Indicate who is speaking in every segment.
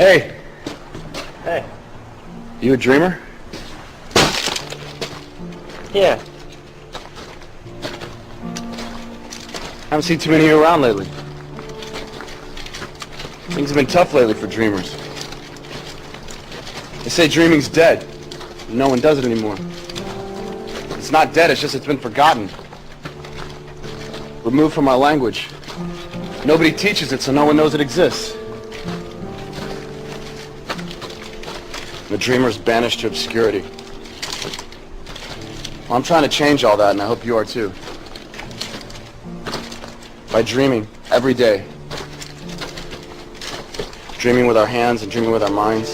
Speaker 1: Hey!
Speaker 2: Hey.
Speaker 1: You a dreamer?
Speaker 2: Yeah.
Speaker 1: Haven't seen too many of you around lately. Things have been tough lately for dreamers. They say dreaming's dead. No one does it anymore. It's not dead, it's just it's been forgotten. Removed from our language. Nobody teaches it, so no one knows it exists. The dreamer's banished to obscurity. Well, I'm trying to change all that, and I hope you are too. By dreaming every day. Dreaming with our hands and dreaming with our minds.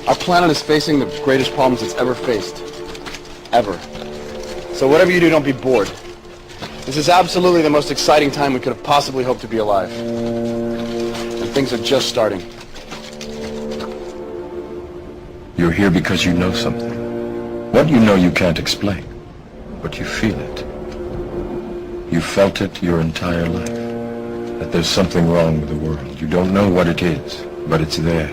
Speaker 1: Our planet is facing the greatest problems it's ever faced. Ever. So whatever you do, don't be bored. This is absolutely the most exciting time we could have possibly hoped to be alive. And things are just starting.
Speaker 3: You're here because you know something. What you know you can't explain, but you feel it. You felt it your entire life, that there's something wrong with the world. You don't know what it is, but it's there,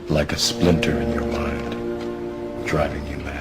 Speaker 3: like a splinter in your mind, driving you mad.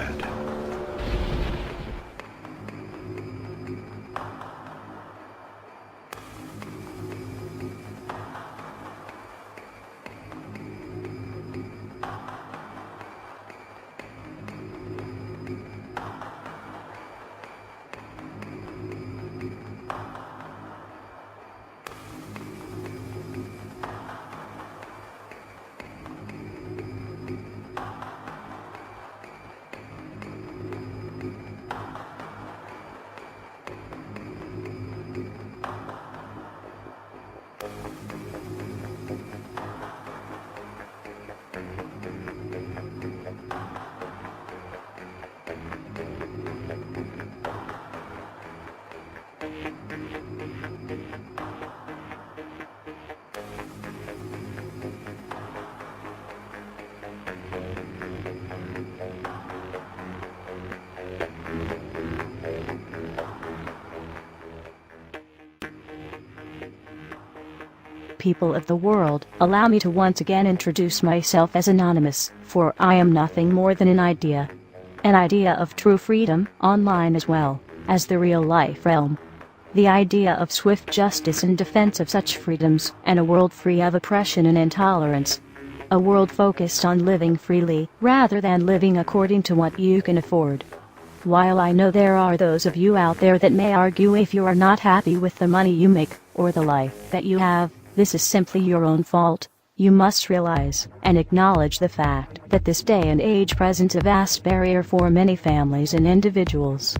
Speaker 4: People of the world, allow me to once again introduce myself as Anonymous, for I am nothing more than an idea. An idea of true freedom, online as well as the real-life realm. The idea of swift justice in defense of such freedoms, and a world free of oppression and intolerance. A world focused on living freely, rather than living according to what you can afford. While I know there are those of you out there that may argue if you are not happy with the money you make, or the life that you have, this is simply your own fault. You must realize and acknowledge the fact that this day and age presents a vast barrier for many families and individuals.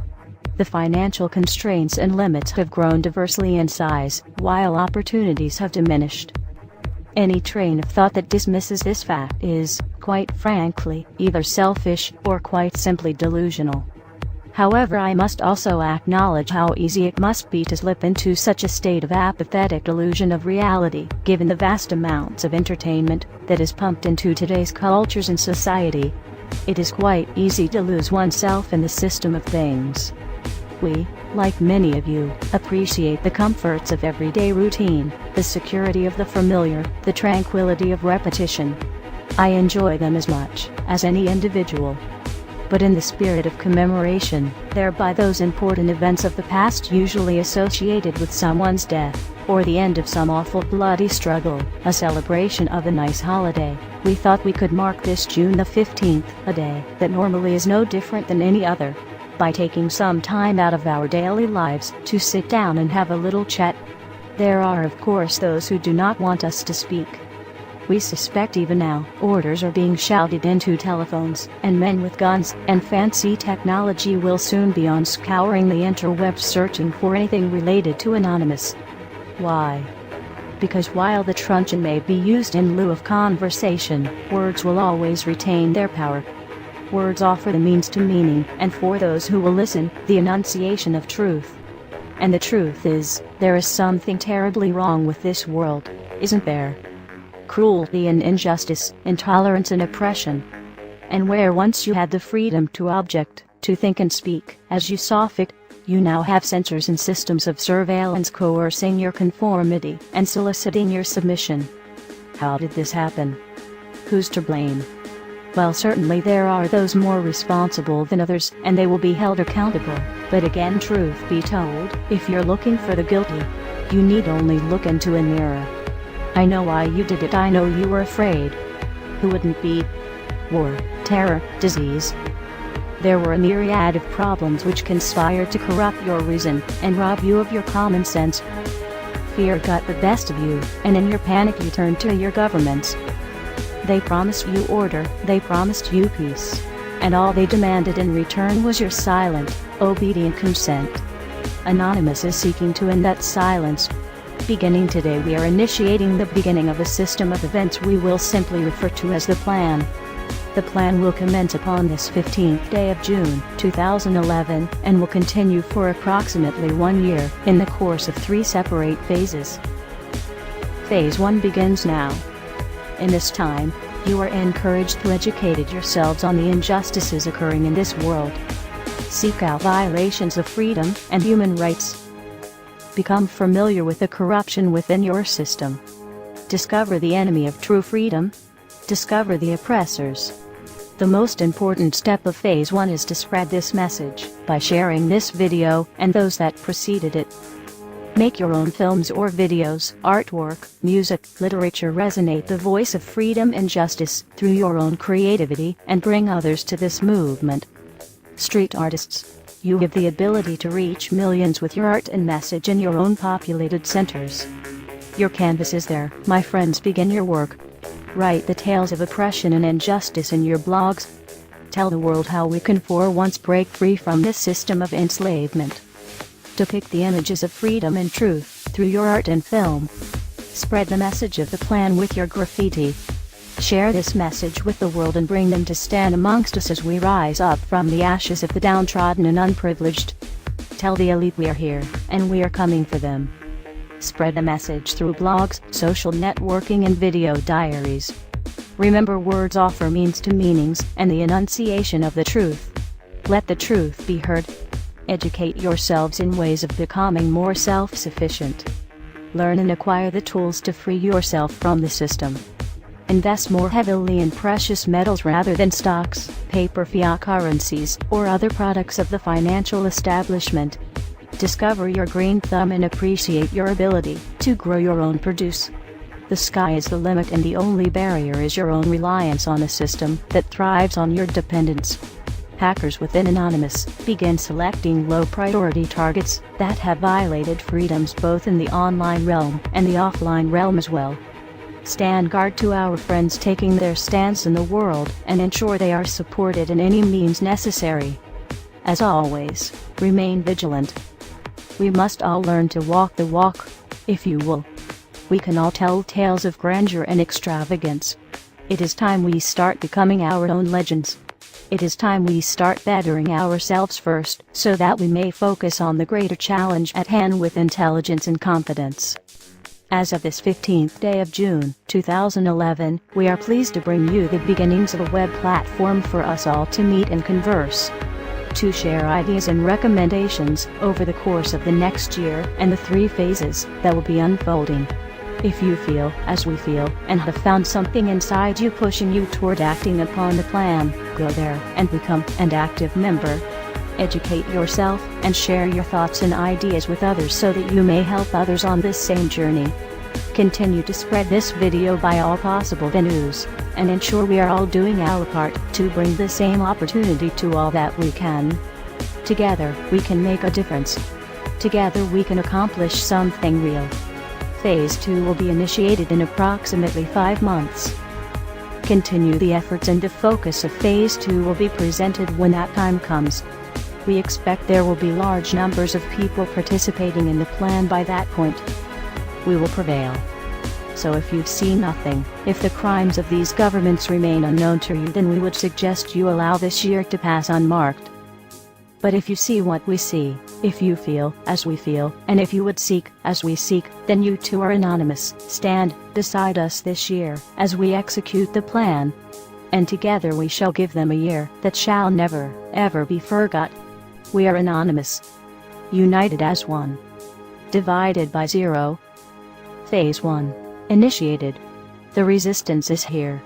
Speaker 4: The financial constraints and limits have grown diversely in size, while opportunities have diminished. Any train of thought that dismisses this fact is, quite frankly, either selfish or quite simply delusional. However, I must also acknowledge how easy it must be to slip into such a state of apathetic delusion of reality, given the vast amounts of entertainment that is pumped into today's cultures and society. It is quite easy to lose oneself in the system of things. We, like many of you, appreciate the comforts of everyday routine, the security of the familiar, the tranquility of repetition. I enjoy them as much as any individual. But in the spirit of commemoration, thereby those important events of the past usually associated with someone's death, or the end of some awful bloody struggle, a celebration of a nice holiday, we thought we could mark this June the 15th, a day that normally is no different than any other, by taking some time out of our daily lives to sit down and have a little chat. There are of course those who do not want us to speak. We suspect even now, orders are being shouted into telephones, and men with guns and fancy technology will soon be on scouring the interwebs searching for anything related to Anonymous. Why? Because while the truncheon may be used in lieu of conversation, words will always retain their power. Words offer the means to meaning, and for those who will listen, the enunciation of truth. And the truth is, there is something terribly wrong with this world, isn't there? Cruelty and injustice, intolerance and oppression. And where once you had the freedom to object, to think and speak as you saw fit, you now have censors and systems of surveillance coercing your conformity and soliciting your submission. How did this happen? Who's to blame? Well, certainly there are those more responsible than others, and they will be held accountable. But again, truth be told, if you're looking for the guilty, you need only look into a mirror. I know why you did it. I know you were afraid. Who wouldn't be? War, terror, disease. There were a myriad of problems which conspired to corrupt your reason and rob you of your common sense. Fear got the best of you, and in your panic you turned to your governments. They promised you order, they promised you peace. And all they demanded in return was your silent, obedient consent. Anonymous is seeking to end that silence. Beginning today, we are initiating the beginning of a system of events we will simply refer to as the Plan. The Plan will commence upon this 15th day of June, 2011, and will continue for approximately 1 year, in the course of 3 separate phases. Phase 1 begins now. In this time, you are encouraged to educate yourselves on the injustices occurring in this world. Seek out violations of freedom and human rights. Become familiar with the corruption within your system. Discover the enemy of true freedom. Discover the oppressors. The most important step of Phase 1 is to spread this message by sharing this video and those that preceded it. Make your own films or videos, artwork, music, literature resonate the voice of freedom and justice through your own creativity and bring others to this movement. Street artists, you have the ability to reach millions with your art and message in your own populated centers. Your canvas is there, my friends. Begin your work. Write the tales of oppression and injustice in your blogs. Tell the world how we can for once break free from this system of enslavement. Depict the images of freedom and truth through your art and film. Spread the message of the Plan with your graffiti. Share this message with the world and bring them to stand amongst us as we rise up from the ashes of the downtrodden and unprivileged. Tell the elite we are here, and we are coming for them. Spread the message through blogs, social networking and video diaries. Remember, words offer means to meanings and the enunciation of the truth. Let the truth be heard. Educate yourselves in ways of becoming more self-sufficient. Learn and acquire the tools to free yourself from the system. Invest more heavily in precious metals rather than stocks, paper, fiat currencies, or other products of the financial establishment. Discover your green thumb and appreciate your ability to grow your own produce. The sky is the limit, and the only barrier is your own reliance on a system that thrives on your dependence. Hackers within Anonymous begin selecting low-priority targets that have violated freedoms both in the online realm and the offline realm as well. Stand guard to our friends taking their stance in the world and ensure they are supported in any means necessary. As always, remain vigilant. We must all learn to walk the walk, if you will. We can all tell tales of grandeur and extravagance. It is time we start becoming our own legends. It is time we start bettering ourselves first, so that we may focus on the greater challenge at hand with intelligence and confidence. As of this 15th day of June, 2011, we are pleased to bring you the beginnings of a web platform for us all to meet and converse. To share ideas and recommendations over the course of the next year and the 3 phases that will be unfolding. If you feel, as we feel, and have found something inside you pushing you toward acting upon the plan, go there and become an active member. Educate yourself and share your thoughts and ideas with others so that you may help others on this same journey. Continue to spread this video by all possible venues, and ensure we are all doing our part to bring the same opportunity to all that we can. Together, we can make a difference. Together we can accomplish something real. Phase 2 will be initiated in approximately 5 months. Continue the efforts, and the focus of Phase 2 will be presented when that time comes. We expect there will be large numbers of people participating in the plan by that point. We will prevail. So if you've seen nothing, if the crimes of these governments remain unknown to you, then we would suggest you allow this year to pass unmarked. But if you see what we see, if you feel as we feel, and if you would seek as we seek, then you too are anonymous. Stand beside us this year as we execute the plan. And together we shall give them a year that shall never, ever be forgot. We are anonymous. United as one. Divided by zero. Phase 1. Initiated. The resistance is here.